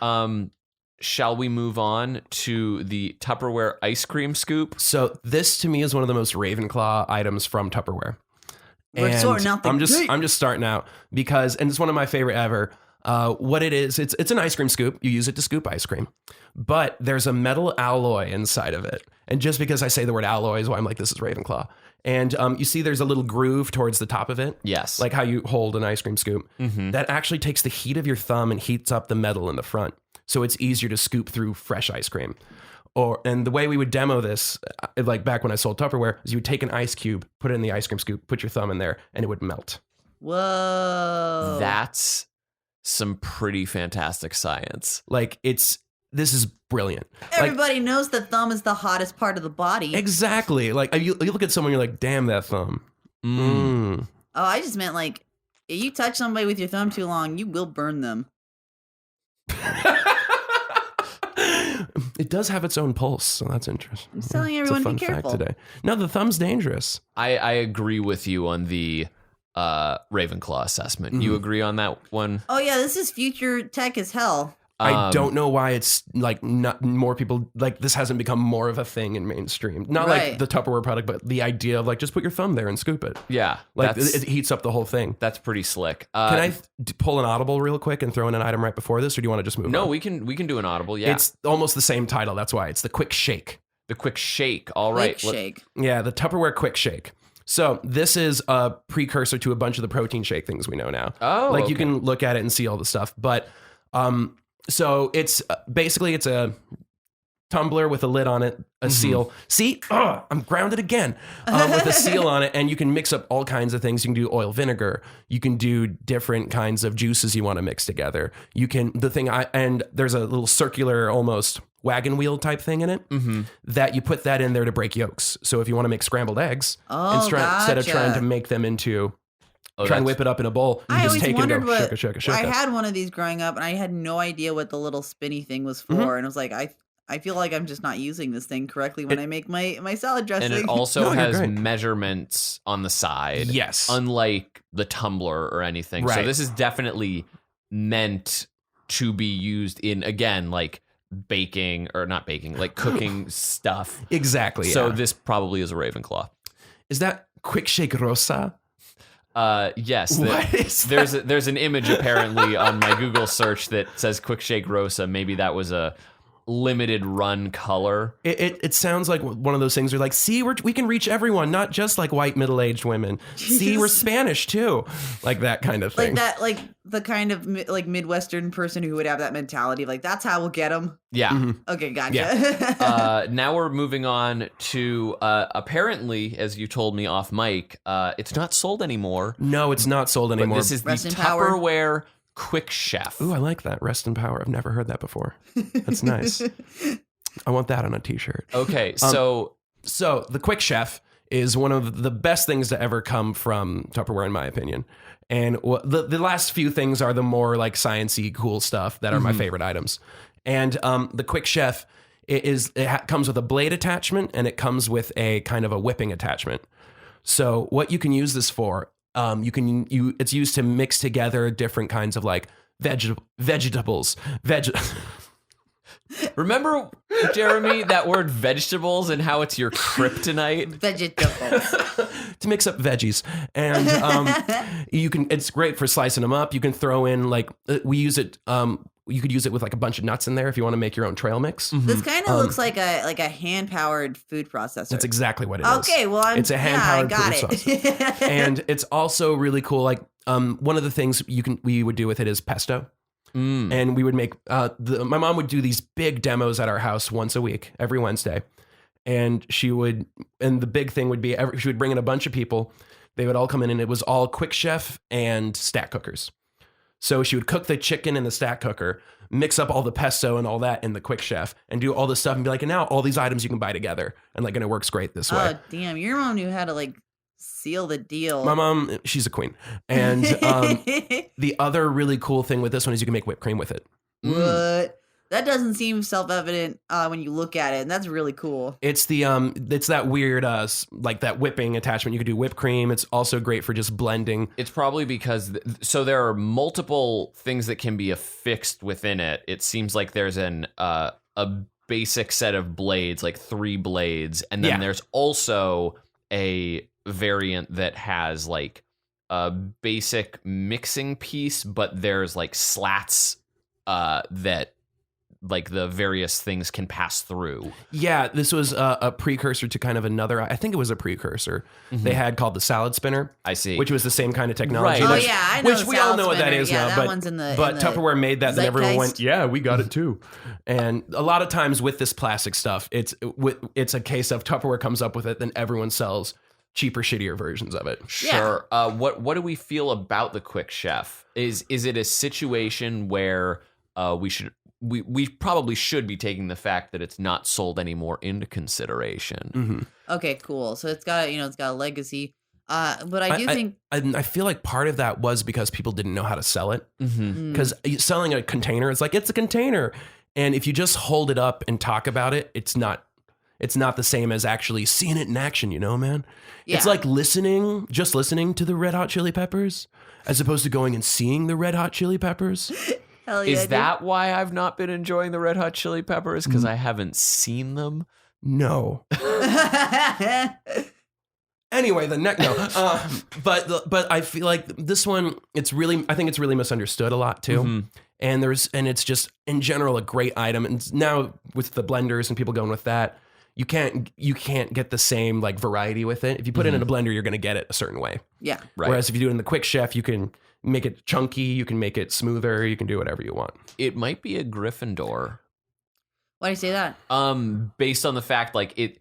Shall we move on to the Tupperware ice cream scoop? So this to me is one of the most Ravenclaw items from Tupperware. We're sorting out the I'm just starting out because, and it's one of my favorite ever. What it is, it's an ice cream scoop. You use it to scoop ice cream, but there's a metal alloy inside of it. And just because I say the word alloy is why I'm like, this is Ravenclaw. And you see there's a little groove towards the top of it. Yes. Like how you hold an ice cream scoop. Mm-hmm. That actually takes the heat of your thumb and heats up the metal in the front. So it's easier to scoop through fresh ice cream. And the way we would demo this, like back when I sold Tupperware, is you would take an ice cube, put it in the ice cream scoop, put your thumb in there, and it would melt. Whoa. That's some pretty fantastic science. Like this is brilliant. Everybody knows the thumb is the hottest part of the body. Exactly. Like you look at someone, you're like, damn that thumb. Oh, I just meant like, if you touch somebody with your thumb too long, you will burn them. It does have its own pulse, so that's interesting. I'm telling everyone to be careful. Fact today. No, the thumb's dangerous. I agree with you on the Ravenclaw assessment. You agree on that one? Oh yeah, this is future tech as hell. I don't know why it's like not more people like this hasn't become more of a thing in mainstream. Not like the Tupperware product, but the idea of like just put your thumb there and scoop it. Yeah, like it heats up the whole thing. That's pretty slick. Can I pull an audible real quick and throw in an item right before this, or do you want to just move on? No, we can do an audible. Yeah, it's almost the same title. That's why it's the Quick Shake. The Quick Shake. All right, Quick Shake. Yeah, the Tupperware Quick Shake. So this is a precursor to a bunch of the protein shake things we know now. Oh, like you can look at it and see all the stuff, but so it's basically it's a tumbler with a lid on it, a seal. See, I'm grounded again with a seal on it, and you can mix up all kinds of things. You can do oil vinegar. You can do different kinds of juices you want to mix together. You can and there's a little circular almost wagon wheel type thing in it that you put that in there to break yolks. So if you want to make scrambled eggs, instead of trying to make them into try and whip it up in a bowl. You just take it and go shaka. I had one of these growing up, and I had no idea what the little spinny thing was for. And I was like, I feel like I'm just not using this thing correctly when I make my salad dressing. And it also has measurements on the side. Yes. Unlike the tumbler or anything. Right. So this is definitely meant to be used in, again, like baking or not baking, like cooking stuff. Exactly. So this probably is a Ravenclaw. Is that Quick Shake Rosa? Yes. There's an image apparently on my Google search that says Quick Shake Rosa. Maybe that was a limited run color. It sounds like one of those things where like, see, we can reach everyone, not just like white middle-aged women. See, we're Spanish too. Like that kind of thing. Like the kind of like Midwestern person who would have that mentality of like, that's how we'll get them. Yeah. Okay, gotcha. Yeah. Now we're moving on to apparently, as you told me off mic, it's not sold anymore. No, it's not sold anymore. But this is the Tupperware Quick Chef. Ooh, I like that. Rest in power. I've never heard that before. That's nice. I want that on a t-shirt. Okay, so the Quick Chef is one of the best things to ever come from Tupperware, in my opinion. And the last few things are the more like sciencey, cool stuff that are my favorite items. And the Quick Chef comes with a blade attachment, and it comes with a kind of a whipping attachment. So what you can use this for, it's used to mix together different kinds of like vegetables. Remember, Jeremy, that word vegetables and how it's your kryptonite? Vegetables. To mix up veggies. And it's great for slicing them up. You can throw in like, you could use it with like a bunch of nuts in there if you want to make your own trail mix. This kind of looks like a hand-powered food processor. That's exactly what it is. Okay, well, it's a hand-powered food processor. And it's also really cool. Like one of the things we would do with it is pesto. And we would make, my mom would do these big demos at our house once a week, every Wednesday. And the big thing would be, she would bring in a bunch of people. They would all come in, and it was all quick chef and stack cookers. So she would cook the chicken in the stack cooker, mix up all the pesto and all that in the quick chef, and do all this stuff and be like, and now all these items you can buy together. And like, and it works great this way. Oh, damn. Your mom knew how to like seal the deal. My mom, she's a queen. And the other really cool thing with this one is you can make whipped cream with it. What? That doesn't seem self-evident when you look at it, and that's really cool. It's it's that weird like that whipping attachment. You can do whipped cream. It's also great for just blending. It's probably because so there are multiple things that can be affixed within it. It seems like there's a basic set of blades, like 3 blades, and then there's also a variant that has like a basic mixing piece, but there's like slats that like the various things can pass through. Yeah, this was a precursor to kind of another, I think it was a precursor they had called the salad spinner. I see. Which was the same kind of technology. Right. Oh yeah, I know. Which we all know what that is now. That one's in the Tupperware made that, then everyone went, zeitgeist. yeah, we got it too. And a lot of times with this plastic stuff, it's a case of Tupperware comes up with it, then everyone sells cheaper, shittier versions of it. Sure. What do we feel about the Quick Chef? Is it a situation where we probably should be taking the fact that it's not sold anymore into consideration? Mm-hmm. Okay, cool. So it's got a legacy. But I do think I feel like part of that was because people didn't know how to sell it. Because selling a container, it's like, it's a container. And if you just hold it up and talk about it, it's not the same as actually seeing it in action, man? Yeah. It's like just listening to the Red Hot Chili Peppers as opposed to going and seeing the Red Hot Chili Peppers. Hell yeah, Is that why I've not been enjoying the Red Hot Chili Peppers? Because I haven't seen them? No. Anyway, but I feel like this one, I think it's really misunderstood a lot too. And it's just in general a great item. And now with the blenders and people going with that, you can't get the same like variety with it. If you put it in a blender, you're going to get it a certain way. Yeah. Right. Whereas if you do it in the Quick Chef, you can make it chunky, you can make it smoother, you can do whatever you want. It might be a Gryffindor. Why do you say that? Based on the fact like it's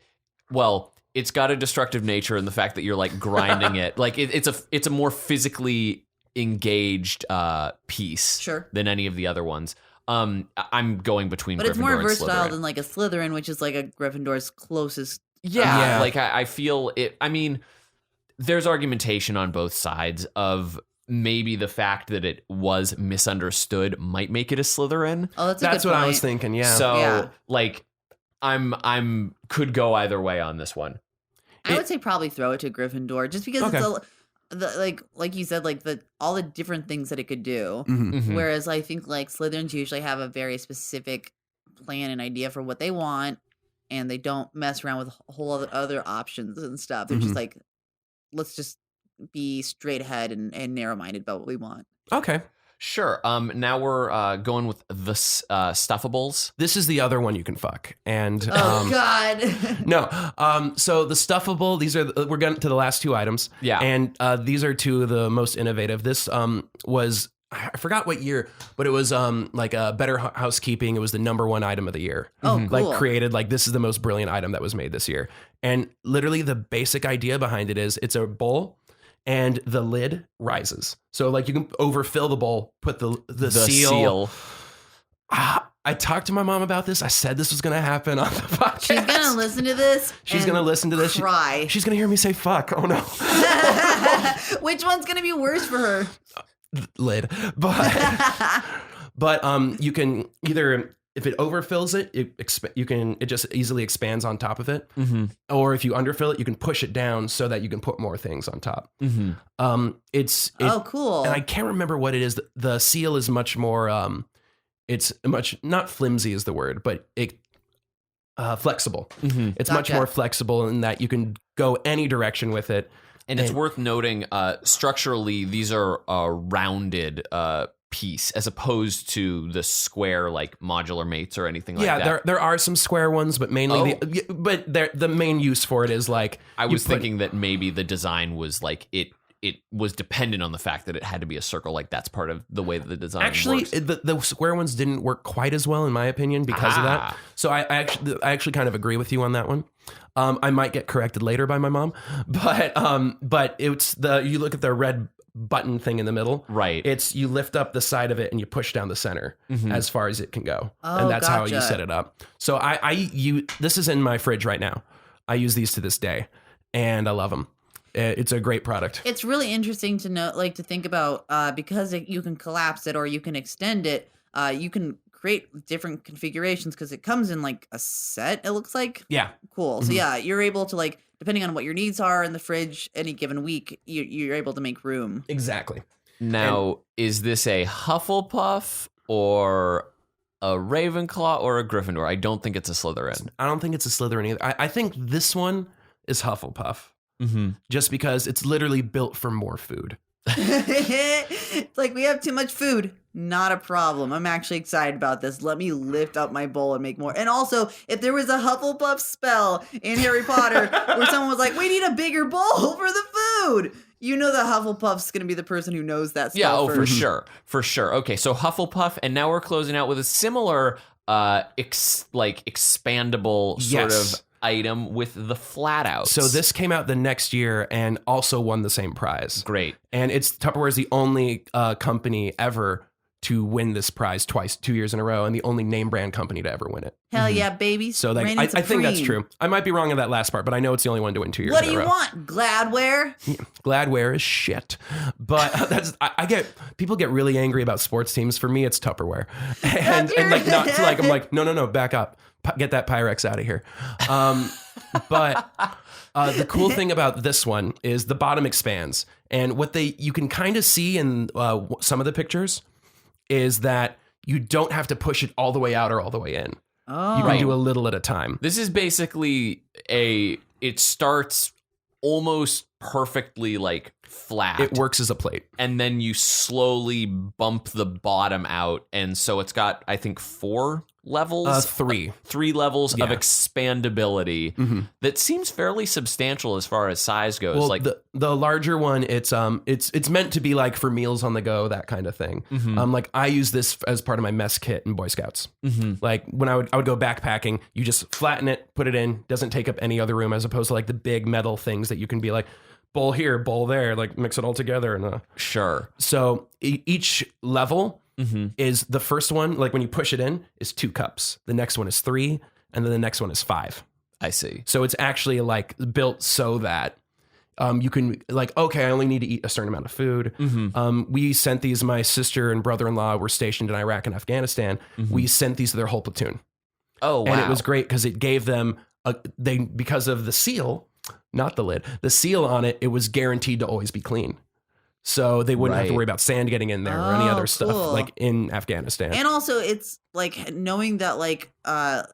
got a destructive nature and the fact that you're like grinding it. Like it's a more physically engaged piece than any of the other ones. I'm going between but Gryffindor it's more and versatile Slytherin. than like a Slytherin, which is like a Gryffindor's closest. Yeah. Like I feel it. I mean, there's argumentation on both sides of maybe the fact that it was misunderstood might make it a Slytherin. Oh, that's what point. I was thinking. Yeah. So like, I'm could go either way on this one. I would say probably throw it to Gryffindor just because it's like you said, like all the different things that it could do. Whereas I think like Slytherins usually have a very specific plan and idea for what they want, and they don't mess around with a whole other options and stuff. They're just like, let's just be straight ahead and narrow-minded about what we want. Okay. Sure. Now we're going with the Stuffables. This is the other one you can fuck. And God. No. So the Stuffable, we're getting to the last 2 items. Yeah. And these are 2 of the most innovative. This was, I forgot what year, but it was like a Better Housekeeping. It was the #1 item of the year. Oh, cool. Like created, like this is the most brilliant item that was made this year. And literally the basic idea behind it is it's a bowl and the lid rises. So like you can overfill the bowl, put the seal. I talked to my mom about this. I said this was going to happen on the podcast. She's going to listen to this. She's going to listen to this. Cry. She's going to hear me say fuck. Oh no. Which one's going to be worse for her? Lid. But you can either, if it overfills it, it just easily expands on top of it. Or if you underfill it, you can push it down so that you can put more things on top. Oh, cool. And I can't remember what it is. The seal is much more, it's much, not flimsy is the word, but flexible. It's much more flexible in that you can go any direction with it. And it's worth noting, structurally, these are a rounded piece as opposed to the square like modular mates or anything like that. Yeah, there are some square ones, but mainly the main use for it is like I was thinking that maybe the design was like it it was dependent on the fact that it had to be a circle. Like that's part of the way that the design Actually, works. the square ones didn't work quite as well, in my opinion, because of that. So I actually kind of agree with you on that one. I might get corrected later by my mom, but it's you look at the red button thing in the middle. Right. It's you lift up the side of it and you push down the center as far as it can go. Oh, and that's how gotcha. you set it up. So this is in my fridge right now. I use these to this day and I love them. It's a great product. It's really interesting to know, like to think about, because you can collapse it or you can extend it. You can create different configurations because it comes in like a set. It looks like. Yeah. Cool. So yeah, you're able to like, depending on what your needs are in the fridge any given week, you're able to make room. Exactly. Now, is this a Hufflepuff or a Ravenclaw or a Gryffindor? I don't think it's a Slytherin. I don't think it's a Slytherin either. I think this one is Hufflepuff. Just because it's literally built for more food. It's like we have too much food. Not a problem. I'm actually excited about this. Let me lift up my bowl and make more. And also, if there was a Hufflepuff spell in Harry Potter where someone was like, we need a bigger bowl for the food, you know that Hufflepuff's going to be the person who knows that spell. Yeah, first. for sure. For sure. Okay, so Hufflepuff, and now we're closing out with a similar expandable sort Yes. of item with the flat outs. So this came out the next year and also won the same prize. Great. And Tupperware is the only company ever to win this prize twice, 2 years in a row, and the only name brand company to ever win it. Hell yeah, baby. So like, I think that's true. I might be wrong on that last part, but I know it's the only one to win 2 years What in do a you row. want? Gladware? Gladware is shit. But people get really angry about sports teams. For me, it's Tupperware. And like not to like I'm like, no, back up. Get that Pyrex out of here. But the cool thing about this one is the bottom expands. And what you can kind of see in some of the pictures is that you don't have to push it all the way out or all the way in. Oh. You can do a little at a time. This is basically it starts almost perfectly like flat. It works as a plate. And then you slowly bump the bottom out. And so it's got, I think, 4 levels. 3. 3 levels of Yeah. expandability that seems fairly substantial as far as size goes. Well, like the larger one, it's meant to be like for meals on the go, that kind of thing. Like I use this as part of my mess kit in Boy Scouts. Like when I would go backpacking, you just flatten it, put it in, doesn't take up any other room, as opposed to like the big metal things that you can be like bowl here, bowl there, like mix it all together. And sure. so each level is the first one, like when you push it in, is 2 cups. The next one is 3, and then the next one is 5. I see. So it's actually like built so that you can like, okay, I only need to eat a certain amount of food. We sent these, my sister and brother-in-law were stationed in Iraq and Afghanistan. We sent these to their whole platoon. Oh, wow. And it was great because it gave them, because of the seal, not the lid, the seal on it, it was guaranteed to always be clean. So they wouldn't have to Right. worry about sand getting in there or any other stuff cool. like in Afghanistan. And also, it's like knowing that, like,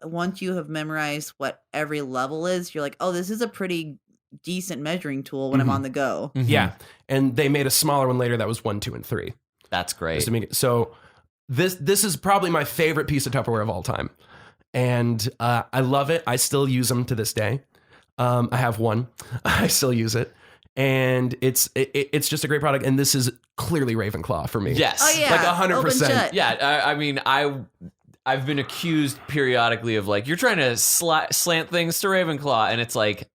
once you have memorized what every level is, you're like, oh, this is a pretty decent measuring tool when I'm on the go. Yeah. And they made a smaller one later that was 1, 2, and 3. That's great. Just to make it, so this is probably my favorite piece of Tupperware of all time. And I love it. I still use them to this day. I have one. I still use it. And it's just a great product. And this is clearly Ravenclaw for me. Yes. Oh, yeah. Like Open 100%. shut. Yeah, I mean, I've been accused periodically of like, you're trying to slant things to Ravenclaw, and it's like,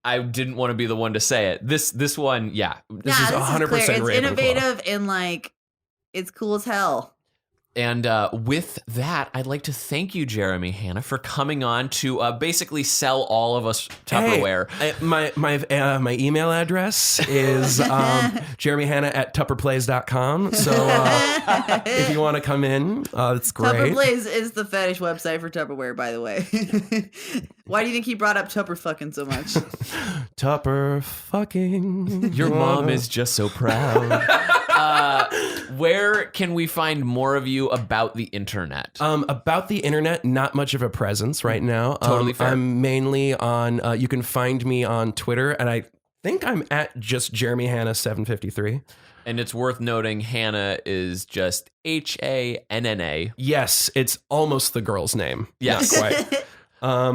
I didn't want to be the one to say it. This one, yeah. This is 100% clear. It's Ravenclaw. innovative and like it's cool as hell. And with that, I'd like to thank you, Jeremy Hanna, for coming on to basically sell all of us Tupperware. Hey, my email address is jeremyhanna@tupperplays.com. So if you want to come in, it's great. Tupperplays is the fetish website for Tupperware, by the way. Why do you think he brought up Tupper fucking so much? Tupper fucking. Your mom is just so proud. Where can we find more of you about the internet? About the internet, not much of a presence right now. Totally fair. I'm mainly on, you can find me on Twitter, and I think I'm at just Jeremy Hanna 753. And it's worth noting Hanna is just Hanna. Yes, it's almost the girl's name. Yes. Not quite.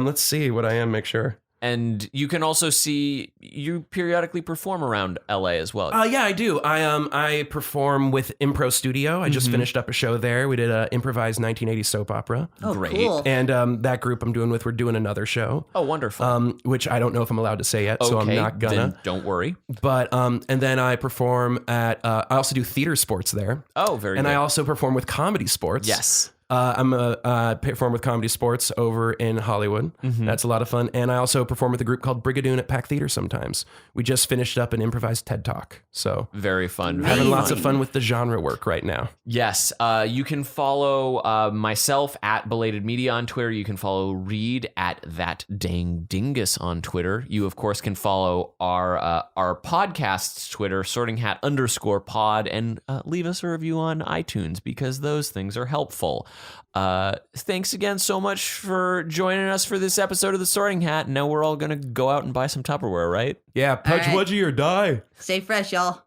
Let's see what I am, make sure. And you can also see you periodically perform around LA as well. Yeah, I do. I perform with Impro Studio. I just finished up a show there. We did an improvised 1980s soap opera. Oh, Great. cool. And that group I'm doing with, we're doing another show. Oh, wonderful. Which I don't know if I'm allowed to say yet, so I'm not gonna. Then don't worry. But and then I perform at. I also do theater sports there. Oh, very and good. I also perform with comedy sports. Yes. I perform with Comedy Sports over in Hollywood. That's a lot of fun. And I also perform with a group called Brigadoon at Pack Theater sometimes. We just finished up an improvised TED Talk. So very fun. Having lots of fun with the genre work right now. Yes. You can follow myself at Belated Media on Twitter. You can follow Reed at That Dang Dingus on Twitter. You, of course, can follow our podcast's Twitter, sortinghat_pod, and leave us a review on iTunes because those things are helpful. Thanks again so much for joining us for this episode of The Sorting Hat. Now we're all going to go out and buy some Tupperware, right? Yeah, punch All right. Wudgie or die. Stay fresh, y'all.